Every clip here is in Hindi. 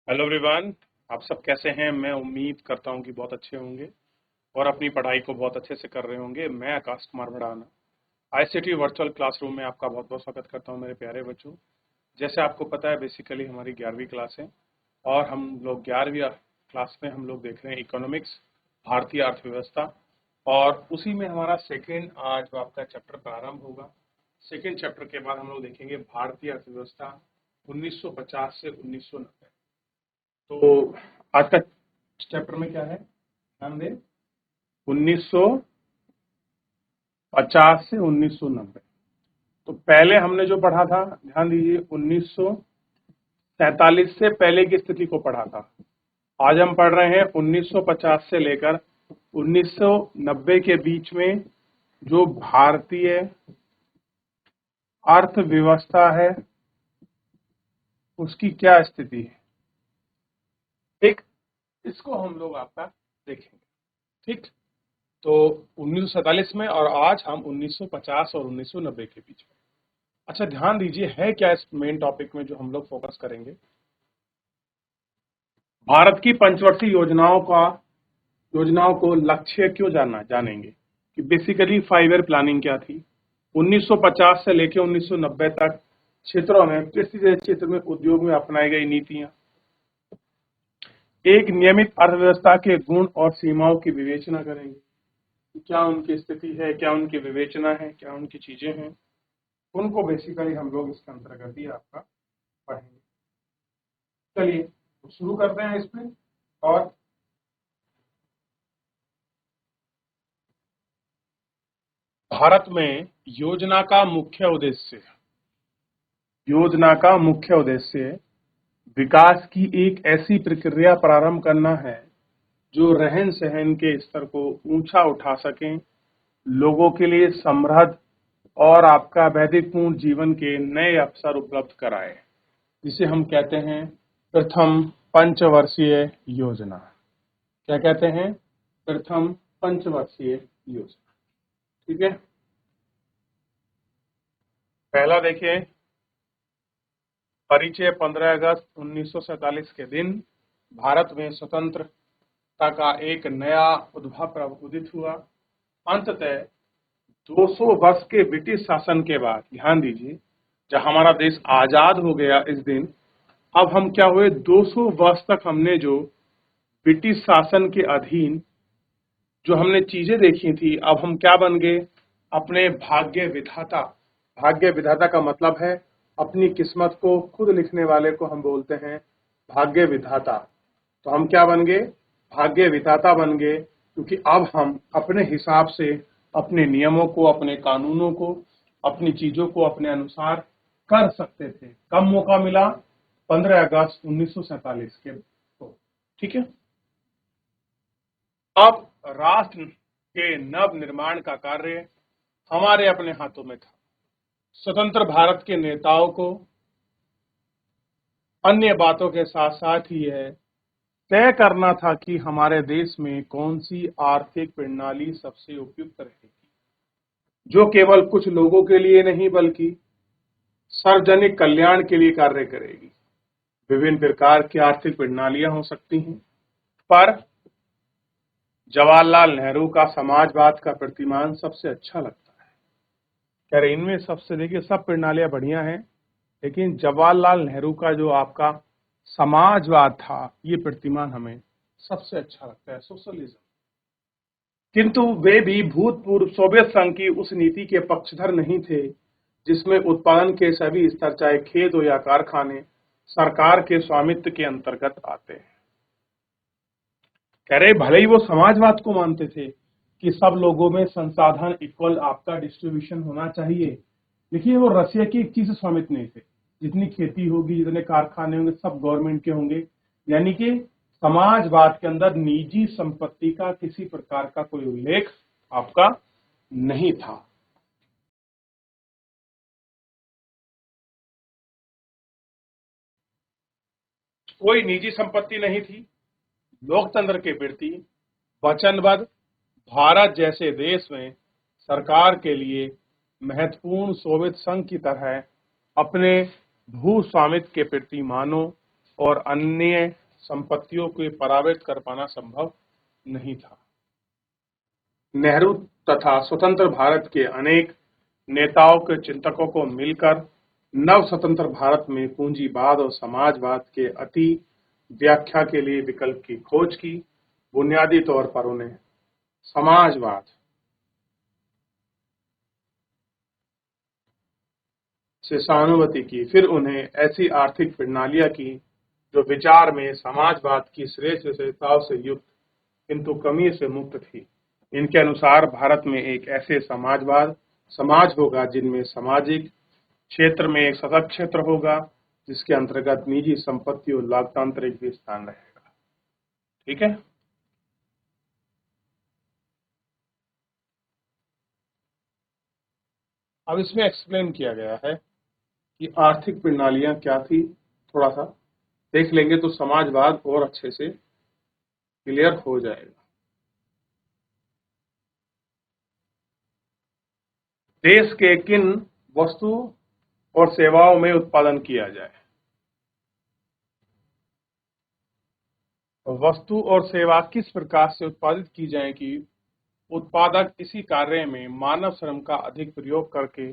Hello everyone. आप सब कैसे हैं? मैं उम्मीद करता हूं कि बहुत अच्छे होंगे और अपनी पढ़ाई को बहुत अच्छे से कर रहे होंगे। मैं Akash Kumar Bhadana ICT virtual classroom में आपका बहुत बहुत स्वागत करता हूं मेरे प्यारे बच्चों। जैसे आपको पता है, बेसिकली हमारी 11वीं क्लास है और हम लोग 11वीं क्लास में हम लोग देख रहे हैं इकोनॉमिक्स, भारतीय अर्थव्यवस्था। और उसी में हमारा सेकेंड आज जो आपका चैप्टर प्रारंभ होगा। सेकेंड चैप्टर के बाद हम लोग देखेंगे भारतीय अर्थव्यवस्था 1950 से 1990। तो आज का चैप्टर में क्या है, ध्यान दें, 1950 से 1990। तो पहले हमने जो पढ़ा था, ध्यान दीजिए, 1947 से पहले की स्थिति को पढ़ा था। आज हम पढ़ रहे हैं 1950 से लेकर 1990 के बीच में जो भारतीय अर्थव्यवस्था है उसकी क्या स्थिति है। ठीक, इसको हम लोग आपका देखेंगे। ठीक, तो 1947 में और आज हम 1950 और 1990 के बीच में। अच्छा, ध्यान दीजिए, है क्या इस मेन टॉपिक में जो हम लोग फोकस करेंगे। भारत की पंचवर्षीय योजनाओं को लक्ष्य क्यों जानेंगे कि बेसिकली 5 ईयर प्लानिंग क्या थी। 1950 से लेकर 1990 तक क्षेत्रों में, कृषि जैसे क्षेत्र में, उद्योग में अपनाई गई नीतियां, एक नियमित अर्थव्यवस्था के गुण और सीमाओं की विवेचना करेंगे। क्या उनकी स्थिति है, क्या उनकी विवेचना है, क्या उनकी चीजें हैं, उनको बेसिकली हम लोग इसके अंतर्गत ही आपका पढ़ेंगे। चलिए तो शुरू करते हैं इसमें। और भारत में योजना का मुख्य उद्देश्य विकास की एक ऐसी प्रक्रिया प्रारंभ करना है जो रहन सहन के स्तर को ऊंचा उठा सकें, लोगों के लिए समृद्ध और आपका वैदिकपूर्ण जीवन के नए अवसर उपलब्ध कराए, जिसे हम कहते हैं प्रथम पंचवर्षीय योजना। क्या कहते हैं? प्रथम पंचवर्षीय योजना। ठीक है, पहला देखिए, परिचय 15 अगस्त 1947 के दिन भारत में स्वतंत्रता का एक नया उद्भव उदित हुआ। अंततः 200 वर्ष के ब्रिटिश शासन के बाद, ध्यान दीजिए, जब हमारा देश आजाद हो गया इस दिन, अब हम क्या हुए, 200 वर्ष तक हमने जो ब्रिटिश शासन के अधीन जो हमने चीजें देखी थी, अब हम क्या बन गए, अपने भाग्य विधाता। भाग्य विधाता का मतलब है अपनी किस्मत को खुद लिखने वाले को हम बोलते हैं भाग्य विधाता। तो हम क्या बन गए, भाग्य विधाता बन गए, क्योंकि अब हम अपने हिसाब से अपने नियमों को, अपने कानूनों को, अपनी चीजों को अपने अनुसार कर सकते थे। कब मौका मिला? 15 अगस्त 1947 के को। ठीक है, अब राष्ट्र के नव निर्माण का कार्य हमारे अपने हाथों में था। स्वतंत्र भारत के नेताओं को अन्य बातों के साथ साथ ही यह तय करना था कि हमारे देश में कौन सी आर्थिक प्रणाली सबसे उपयुक्त रहेगी, जो केवल कुछ लोगों के लिए नहीं बल्कि सार्वजनिक कल्याण के लिए कार्य करेगी। विभिन्न प्रकार की आर्थिक प्रणालियां हो सकती हैं, पर जवाहरलाल नेहरू का समाजवाद का प्रतिमान सबसे अच्छा लगता है। कह रहे इनमें सबसे, देखिए, सब प्रणालियां बढ़िया हैं, लेकिन जवाहरलाल नेहरू का जो आपका समाजवाद था, ये प्रतिमान हमें सबसे अच्छा लगता है, सोशलिज्म। किंतु वे भी भूतपूर्व सोवियत संघ की उस नीति के पक्षधर नहीं थे जिसमें उत्पादन के सभी स्तर, चाहे खेत हो या कारखाने, सरकार के स्वामित्व के अंतर्गत आते हैं। कह रहे भले ही वो समाजवाद को मानते थे कि सब लोगों में संसाधन इक्वल आपका डिस्ट्रीब्यूशन होना चाहिए, देखिए वो रसिया की एक चीज से स्वामित्व नहीं थे। जितनी खेती होगी, जितने कारखाने होंगे, सब गवर्नमेंट के होंगे। यानी कि समाजवाद के अंदर निजी संपत्ति का किसी प्रकार का कोई उल्लेख आपका नहीं था। कोई निजी संपत्ति नहीं थी। लोकतंत्र के प्रति वचनबद्ध भारत जैसे देश में सरकार के लिए महत्वपूर्ण सोवियत संघ की तरह अपने भू स्वामित्व के प्रति मानों और अन्य संपत्तियों को परावृत कर पाना संभव नहीं था। नेहरू तथा स्वतंत्र भारत के अनेक नेताओं के चिंतकों को मिलकर नव स्वतंत्र भारत में पूंजीवाद और समाजवाद के अति व्याख्या के लिए विकल्प की खोज की। बुनियादी तौर पर उन्हें समाजवाद से सहानुभूति की, फिर उन्हें ऐसी आर्थिक प्रणालियां की जो विचार में समाजवाद की श्रेष्ठ विशेषताओं से युक्त किंतु कमी से मुक्त थी। इनके अनुसार भारत में एक ऐसे समाज होगा जिनमें सामाजिक क्षेत्र में एक सशक्त क्षेत्र होगा जिसके अंतर्गत निजी संपत्ति और लोकतांत्रिक भी स्थान रहेगा। ठीक है। अब इसमें एक्सप्लेन किया गया है कि आर्थिक प्रणालियां क्या थी, थोड़ा सा देख लेंगे तो समाजवाद और अच्छे से क्लियर हो जाएगा। देश के किन वस्तु और सेवाओं में उत्पादन किया जाए। वस्तु और सेवा किस प्रकार से उत्पादित की जाए कि उत्पादक इसी कार्य में मानव श्रम का अधिक प्रयोग करके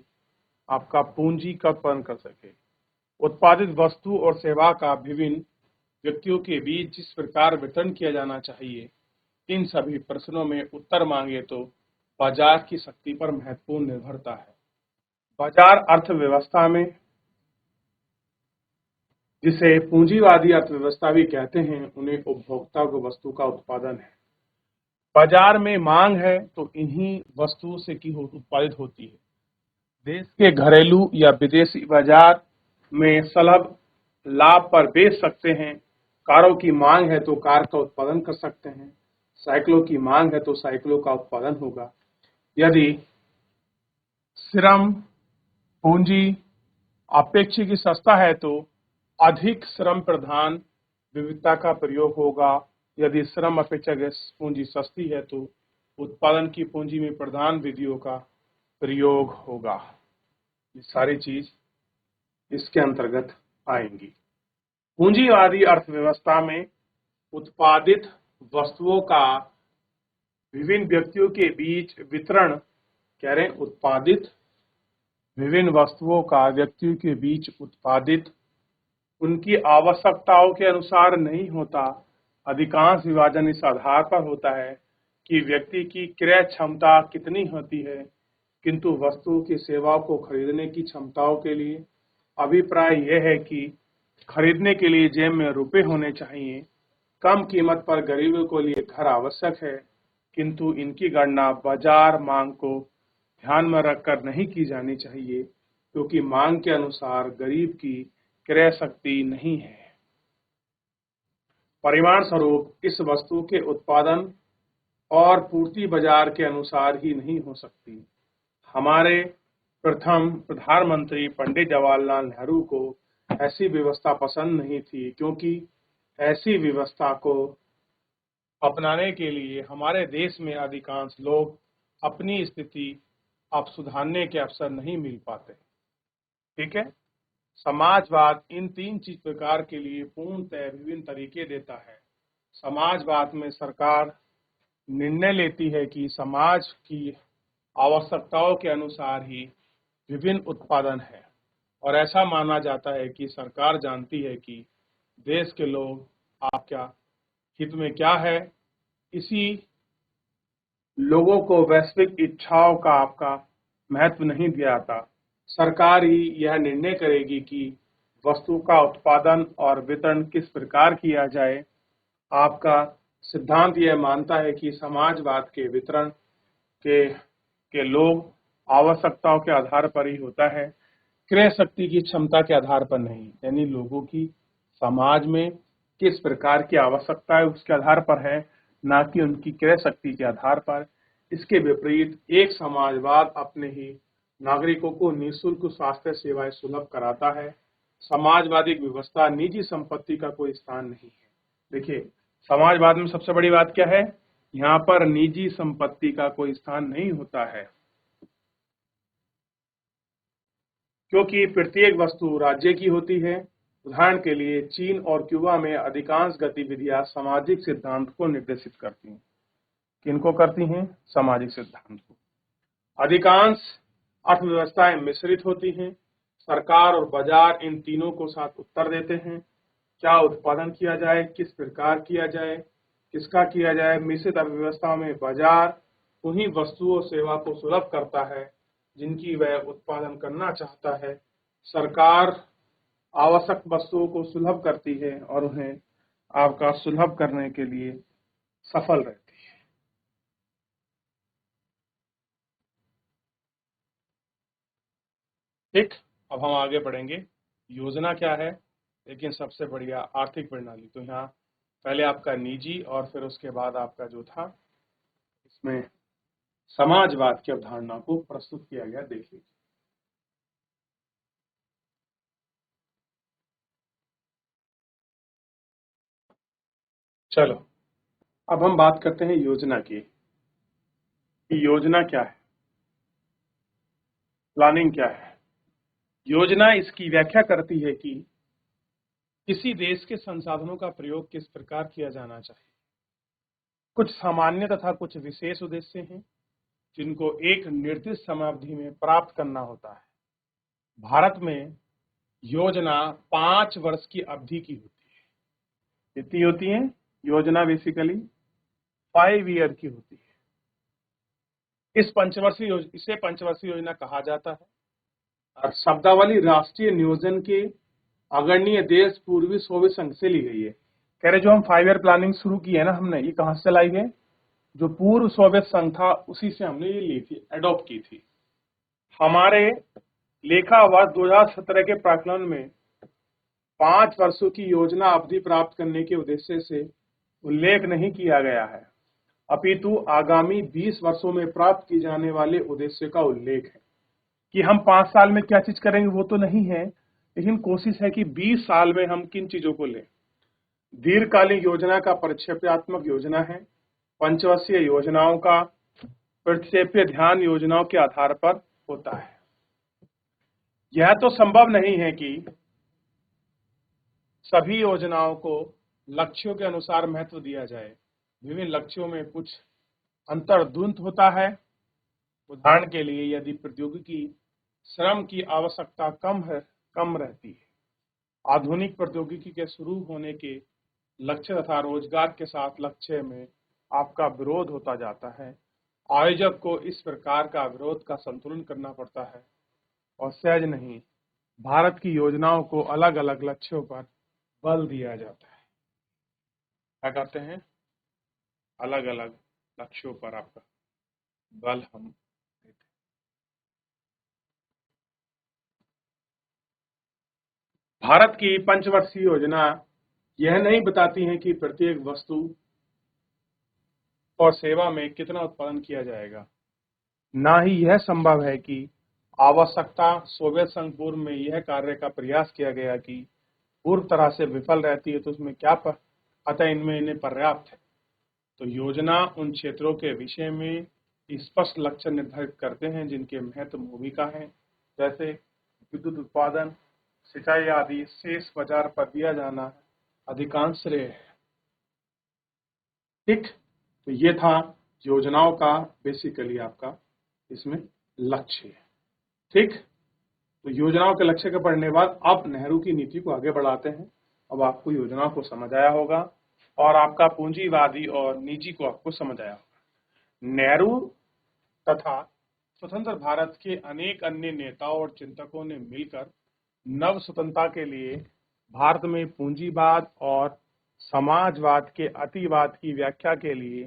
आपका पूंजी का उत्पादन कर सके। उत्पादित वस्तु और सेवा का विभिन्न व्यक्तियों के बीच जिस प्रकार वितरण किया जाना चाहिए, इन सभी प्रश्नों में उत्तर मांगे तो बाजार की शक्ति पर महत्वपूर्ण निर्भरता है। बाजार अर्थव्यवस्था में, जिसे पूंजीवादी अर्थव्यवस्था भी कहते हैं, उन्हें उपभोक्ता को वस्तु का उत्पादन है। बाजार में मांग है तो इन्हीं वस्तु से की उत्पादित होती है। देश के घरेलू या विदेशी बाजार में सुलभ लाभ पर बेच सकते हैं। कारों की मांग है तो कार का उत्पादन कर सकते हैं। साइकिलों की मांग है तो साइकिलों का उत्पादन होगा। यदि श्रम पूंजी अपेक्षित सस्ता है तो अधिक श्रम प्रधान विविधता का प्रयोग होगा। यदि श्रम अपेक्षाकृत पूंजी सस्ती है तो उत्पादन की पूंजी में प्रधान विधियों का प्रयोग होगा। ये सारी चीज इसके अंतर्गत आएंगी। पूंजीवादी अर्थव्यवस्था में उत्पादित वस्तुओं का विभिन्न व्यक्तियों के बीच वितरण, कह रहे हैं उत्पादित विभिन्न वस्तुओं का व्यक्तियों के बीच उत्पादित उनकी आवश्यकताओं के अनुसार नहीं होता। अधिकांश विभाजन इस आधार पर होता है कि व्यक्ति की क्रय क्षमता कितनी होती है, किंतु वस्तु की सेवाओं को खरीदने की क्षमताओं के लिए अभिप्राय यह है कि खरीदने के लिए जेब में रुपए होने चाहिए। कम कीमत पर गरीबों के लिए घर आवश्यक है, किंतु इनकी गणना बाजार मांग को ध्यान में रखकर नहीं की जानी चाहिए, क्योंकि मांग के अनुसार गरीब की क्रय शक्ति नहीं है। परिमाण स्वरूप इस वस्तु के उत्पादन और पूर्ति बाजार के अनुसार ही नहीं हो सकती। हमारे प्रथम प्रधानमंत्री पंडित जवाहरलाल नेहरू को ऐसी व्यवस्था पसंद नहीं थी, क्योंकि ऐसी व्यवस्था को अपनाने के लिए हमारे देश में अधिकांश लोग अपनी स्थिति अब सुधारने के अवसर नहीं मिल पाते। ठीक है। समाजवाद इन तीन चीज प्रकार के लिए पूर्णतः विभिन्न तरीके देता है। समाजवाद में सरकार निर्णय लेती है कि समाज की आवश्यकताओं के अनुसार ही विभिन्न उत्पादन है, और ऐसा माना जाता है कि सरकार जानती है कि देश के लोग आपका हित में क्या है। इसी लोगों को वैश्विक इच्छाओं का आपका महत्व नहीं दिया जाता। सरकार ही यह निर्णय करेगी कि वस्तु का उत्पादन और वितरण किस प्रकार किया जाए। आपका सिद्धांत यह मानता है कि समाजवाद के वितरण के लोग आवश्यकताओं के आधार पर ही होता है, क्रय शक्ति की क्षमता के आधार पर नहीं। यानी लोगों की समाज में किस प्रकार की आवश्यकता है उसके आधार पर है, ना कि उनकी क्रय शक्ति के आधार पर। इसके विपरीत एक समाजवाद अपने ही नागरिकों को निःशुल्क स्वास्थ्य सेवाएं सुलभ कराता है। समाजवादी व्यवस्था निजी संपत्ति का कोई स्थान नहीं है। देखिए, समाजवाद में सबसे बड़ी बात क्या है, यहाँ पर निजी संपत्ति का कोई स्थान नहीं होता है, क्योंकि प्रत्येक वस्तु राज्य की होती है, उदाहरण के लिए चीन और क्यूबा में अधिकांश गतिविधियां सामाजिक सिद्धांत को निर्देशित करती हैं। किनको करती हैं? सामाजिक सिद्धांत को। अधिकांश अर्थव्यवस्थाएं मिश्रित होती हैं। सरकार और बाजार इन तीनों को साथ उत्तर देते हैं। क्या उत्पादन किया जाए, किस प्रकार किया जाए, किसका किया जाए। मिश्रित अर्थव्यवस्था में बाजार उन्हीं वस्तुओं सेवा को सुलभ करता है जिनकी वह उत्पादन करना चाहता है। सरकार आवश्यक वस्तुओं को सुलभ करती है और उन्हें आपका सुलभ करने के लिए सफल रहती है। ठीक, अब हम आगे बढ़ेंगे। योजना क्या है, लेकिन सबसे बढ़िया आर्थिक प्रणाली। तो यहाँ पहले आपका निजी और फिर उसके बाद आपका जो था इसमें समाजवाद की अवधारणा को प्रस्तुत किया गया। देख लीजिए। चलो अब हम बात करते हैं योजना की। योजना क्या है, प्लानिंग क्या है। योजना इसकी व्याख्या करती है कि किसी देश के संसाधनों का प्रयोग किस प्रकार किया जाना चाहिए। कुछ सामान्य तथा कुछ विशेष उद्देश्य हैं जिनको एक निर्दिष्ट समयावधि में प्राप्त करना होता है। भारत में योजना 5 वर्ष की अवधि की होती है। कितनी होती है योजना? बेसिकली 5 ईयर की होती है। इसे पंचवर्षीय योजना कहा जाता है। और शब्दावली राष्ट्रीय नियोजन के अग्रणीय देश पूर्वी सोवियत संघ से ली गई है। कह रहे जो हम 5 ईयर प्लानिंग शुरू की है ना हमने, ये कहां से लाई है? जो पूर्व सोवियत संघ था उसी से हमने ये ली थी, एडॉप्ट की थी। हमारे लेखा वर्ष 2017 के प्राक्कलन में 5 वर्षों की योजना अवधि प्राप्त करने के उद्देश्य से उल्लेख नहीं किया गया है, अपितु आगामी 20 वर्षों में प्राप्त की जाने वाले उद्देश्य का उल्लेख है। कि हम 5 साल में क्या चीज करेंगे वो तो नहीं है, लेकिन कोशिश है कि 20 साल में हम किन चीजों को लें। दीर्घकालीन योजना का प्रक्षेपात्मक योजना है। पंचवर्षीय योजनाओं का प्रक्षेप्य ध्यान योजनाओं के आधार पर होता है। यह तो संभव नहीं है कि सभी योजनाओं को लक्ष्यों के अनुसार महत्व दिया जाए। विभिन्न लक्ष्यों में कुछ अंतर्द्वंद होता है। उदाहरण के लिए यदि प्रौद्योगिकी श्रम की आवश्यकता कम रहती है, आधुनिक प्रौद्योगिकी के शुरू होने के लक्ष्य तथा रोजगार के साथ लक्ष्य में आपका विरोध होता जाता है, आयोजक को इस प्रकार का विरोध का संतुलन करना पड़ता है और सहज नहीं भारत की योजनाओं को अलग अलग लक्ष्यों पर बल दिया जाता है। क्या कहते हैं? अलग अलग लक्ष्यों पर आपका बल हम देते हैं। भारत की पंचवर्षीय योजना यह नहीं बताती है कि प्रत्येक वस्तु और सेवा में कितना उत्पादन किया जाएगा। ना ही यह संभव है कि आवश्यकता सोवियत संघ पूर्व में यह कार्य का प्रयास किया गया कि पूर्व तरह से विफल रहती है तो उसमें क्या अतः इन्हें पर्याप्त है। तो योजना उन क्षेत्रों के विषय में स्पष्ट लक्ष्य निर्धारित करते हैं जिनके महत्व भूमिका है, जैसे विद्युत उत्पादन, सिंचाई आदि। शेष बाजार पर दिया जाना अधिकांश श्रेय है। ठीक, तो ये था योजनाओं का बेसिकली आपका इसमें लक्ष्य है। ठीक, तो योजनाओं के लक्ष्य के पढ़ने के बाद अब नेहरू की नीति को आगे बढ़ाते हैं। अब आपको योजनाओं को समझ आया होगा और आपका पूंजीवादी और निजी को आपको समझ आया होगा। नेहरू तथा स्वतंत्र भारत के अनेक अन्य नेताओं और चिंतकों ने मिलकर नव स्वतंत्रता के लिए भारत में पूंजीवाद और समाजवाद के अतिवाद की व्याख्या के लिए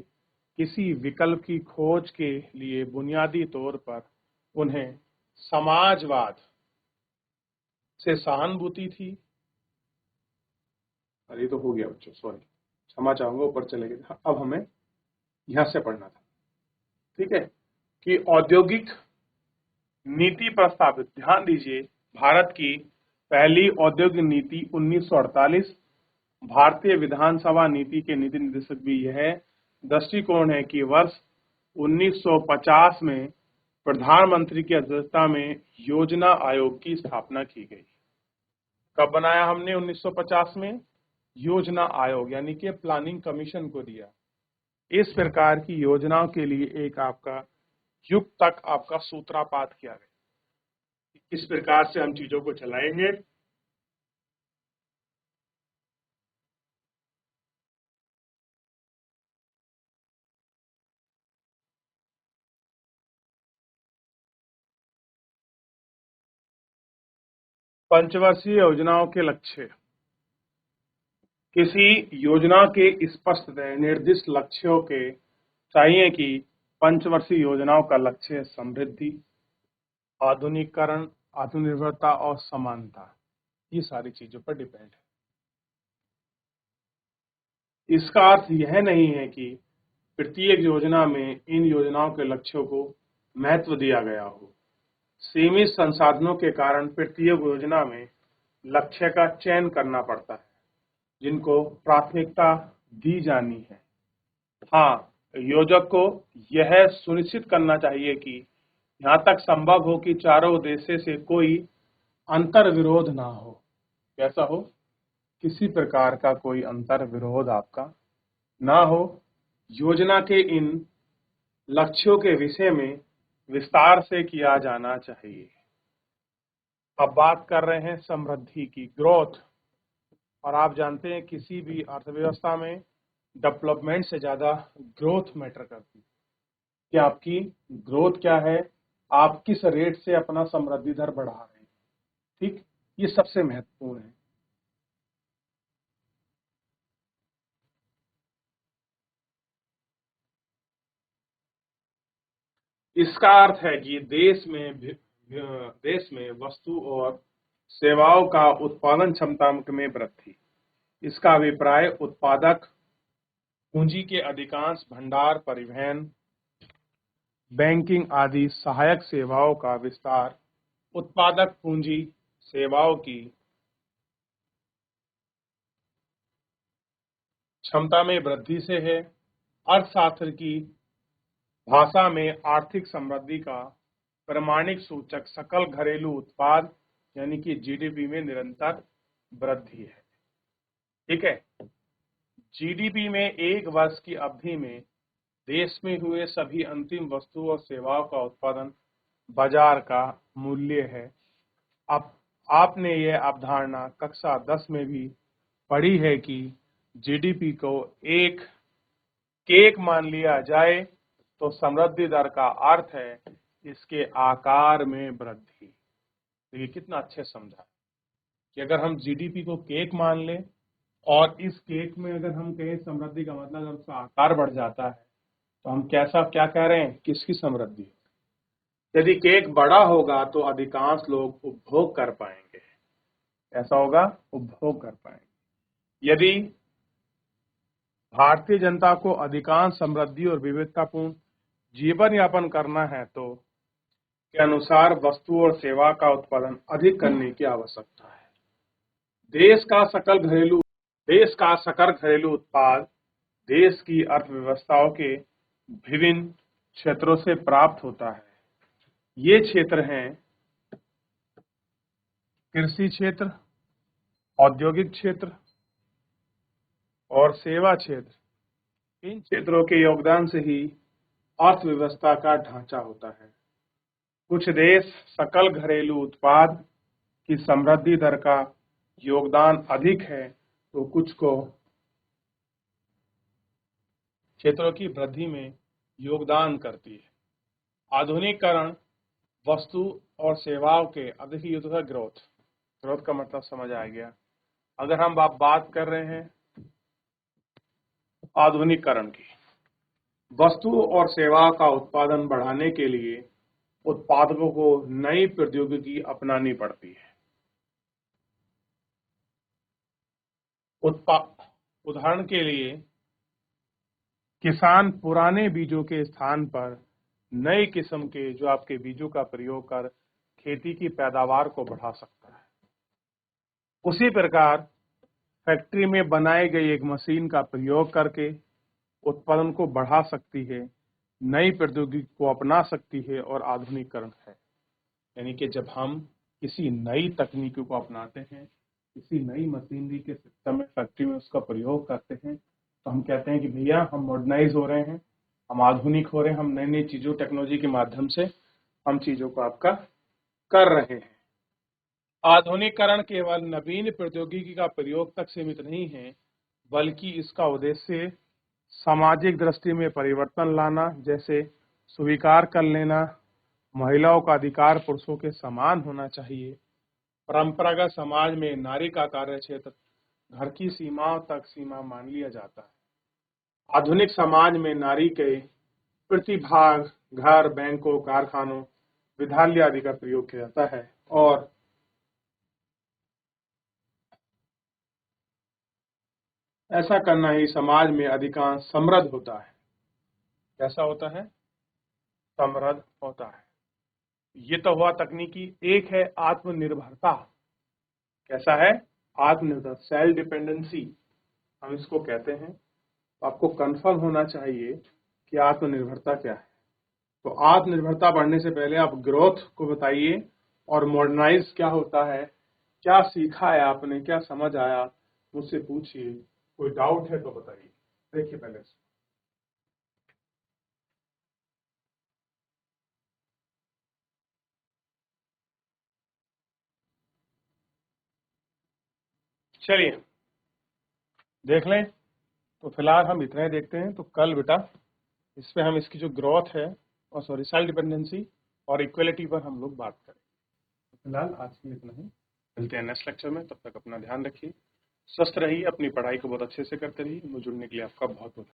किसी विकल्प की खोज के लिए बुनियादी तौर पर उन्हें समाजवाद से सहानुभूति थी। अरे तो हो गया बच्चों, सॉरी, क्षमा चाहूंगा, ऊपर चले गए। अब हमें यहां से पढ़ना था। ठीक है, कि औद्योगिक नीति प्रस्तावित। ध्यान दीजिए, भारत की पहली औद्योगिक नीति 1948, भारतीय विधानसभा नीति के नीति निर्देशक भी यह दृष्टिकोण है कि वर्ष 1950 में प्रधानमंत्री की अध्यक्षता में योजना आयोग की स्थापना की गई। कब बनाया हमने? 1950 में योजना आयोग यानी कि प्लानिंग कमीशन को दिया। इस प्रकार की योजनाओं के लिए एक आपका युग तक आपका सूत्रपात किया गया। इस प्रकार से हम चीजों को चलाएंगे। पंचवर्षीय योजनाओं के लक्ष्य। किसी योजना के स्पष्ट निर्दिष्ट लक्ष्यों के चाहिए कि पंचवर्षीय योजनाओं का लक्ष्य समृद्धि, आधुनिकीकरण, आत्मनिर्भरता और समानता, ये सारी चीजों पर डिपेंड है। इसका अर्थ यह नहीं है कि प्रत्येक योजना में इन योजनाओं के लक्ष्यों को महत्व दिया गया हो। सीमित संसाधनों के कारण प्रत्येक योजना में लक्ष्य का चयन करना पड़ता है जिनको प्राथमिकता दी जानी है। हाँ, योजक को यह सुनिश्चित करना चाहिए कि यहाँ तक संभव हो कि चारों उद्देश्य से कोई अंतर विरोध ना हो। कैसा हो? किसी प्रकार का कोई अंतर विरोध आपका ना हो। योजना के इन लक्ष्यों के विषय में विस्तार से किया जाना चाहिए। अब बात कर रहे हैं समृद्धि की, ग्रोथ। और आप जानते हैं किसी भी अर्थव्यवस्था में डेवलपमेंट से ज्यादा ग्रोथ मैटर करती है कि आपकी ग्रोथ क्या है, आप किस रेट से अपना समृद्धि दर बढ़ा रहे हैं। ठीक, ये सबसे महत्वपूर्ण है। इसका अर्थ है कि देश में वस्तु और सेवाओं का उत्पादन क्षमता में वृद्धि। इसका अभिप्राय उत्पादक पूंजी के अधिकांश भंडार, परिवहन, बैंकिंग आदि सहायक सेवाओं का विस्तार, उत्पादक पूंजी सेवाओं की क्षमता में वृद्धि से है। अर्थशास्त्र की भाषा में आर्थिक समृद्धि का प्रमाणिक सूचक सकल घरेलू उत्पाद यानी कि जीडीपी में निरंतर वृद्धि है। ठीक है, जीडीपी में एक वर्ष की अवधि में देश में हुए सभी अंतिम वस्तु और सेवाओं का उत्पादन बाजार का मूल्य है। अब आपने ये अवधारणा कक्षा 10 में भी पढ़ी है कि जीडीपी को एक केक मान लिया जाए तो समृद्धि दर का अर्थ है इसके आकार में वृद्धि। तो ये कितना अच्छे समझा कि अगर हम जीडीपी को केक मान लें और इस केक में अगर हम कहें समृद्धि का मतलब अगर उसका आकार बढ़ जाता है तो हम क्या कह रहे हैं, किसकी समृद्धि? यदि केक बड़ा होगा तो अधिकांश लोग उपभोग कर पाएंगे। ऐसा होगा, उपभोग कर पाएंगे। यदि भारतीय जनता को अधिकांश समृद्धि और विविधतापूर्ण जीवन यापन करना है तो के अनुसार वस्तु और सेवा का उत्पादन अधिक करने की आवश्यकता है। देश का सकल घरेलू उत्पाद देश की अर्थव्यवस्थाओं के विभिन्न क्षेत्रों से प्राप्त होता है। ये क्षेत्र हैं कृषि क्षेत्र, औद्योगिक क्षेत्र और सेवा क्षेत्र। इन क्षेत्रों के योगदान से ही अर्थव्यवस्था का ढांचा होता है। कुछ देश सकल घरेलू उत्पाद की समृद्धि दर का योगदान अधिक है तो कुछ को क्षेत्रों की वृद्धि में योगदान करती है। आधुनिकीकरण वस्तु और सेवाओं के अधिक युद्ध का ग्रोथ का मतलब समझ आ गया। अगर हम बात कर रहे हैं आधुनिकीकरण की, वस्तु और सेवा का उत्पादन बढ़ाने के लिए उत्पादकों को नई प्रौद्योगिकी अपनानी पड़ती है। उदाहरण के लिए किसान पुराने बीजों के स्थान पर नई किस्म के जो आपके बीजों का प्रयोग कर खेती की पैदावार को बढ़ा सकता है। उसी प्रकार फैक्ट्री में बनाई गई एक मशीन का प्रयोग करके उत्पादन को बढ़ा सकती है, नई प्रौद्योगिकी को अपना सकती है और आधुनिकीकरण है। यानी कि जब हम किसी नई तकनीकी को अपनाते हैं किसी नई मशीनरी के सिस्टम में, फैक्ट्री में उसका प्रयोग करते हैं, तो हम कहते हैं कि भैया हम मॉडर्नाइज हो रहे हैं, हम आधुनिक हो रहे हैं, हम नई नई चीज़ों टेक्नोलॉजी के माध्यम से हम चीज़ों को आपका कर रहे हैं। आधुनिकीकरण केवल नवीन प्रौद्योगिकी का प्रयोग तक सीमित नहीं है, बल्कि इसका उद्देश्य सामाजिक दृष्टि में परिवर्तन लाना, जैसे स्वीकार कर लेना महिलाओं का अधिकार पुरुषों के समान होना चाहिए। परंपरागत समाज में नारी का कार्य क्षेत्र घर की सीमाओं तक सीमा मान लिया जाता है। आधुनिक समाज में नारी के प्रतिभाग घर, बैंकों, कारखानों, विद्यालय आदि का प्रयोग किया जाता है और ऐसा करना ही समाज में अधिकांश समृद्ध होता है। कैसा होता है? समृद्ध होता है। ये तो हुआ तकनीकी। एक है आत्मनिर्भरता। कैसा है? आत्मनिर्भर, सेल्फ डिपेंडेंसी हम इसको कहते हैं। आपको कंफर्म होना चाहिए कि आत्मनिर्भरता क्या है। तो आत्मनिर्भरता बढ़ने से पहले आप ग्रोथ को बताइए और मॉडर्नाइज क्या होता है, क्या सीखा है आपने, क्या समझ आया, मुझसे पूछिए। कोई डाउट है तो बताइए। देखिए पहले से। चलिए देख लें। तो फिलहाल हम इतना ही देखते हैं। तो कल बेटा इस पे हम इसकी जो ग्रोथ है और सॉरी सेल्फ डिपेंडेंसी और इक्वलिटी पर हम लोग बात करें। तो फिलहाल आज के लिए इतना ही। मिलते हैं नेक्स्ट लेक्चर में। तब तक अपना ध्यान रखिए, स्वस्थ रहिए, अपनी पढ़ाई को बहुत अच्छे से करते रहिए। मुझे जुड़ने के लिए आपका बहुत बहुत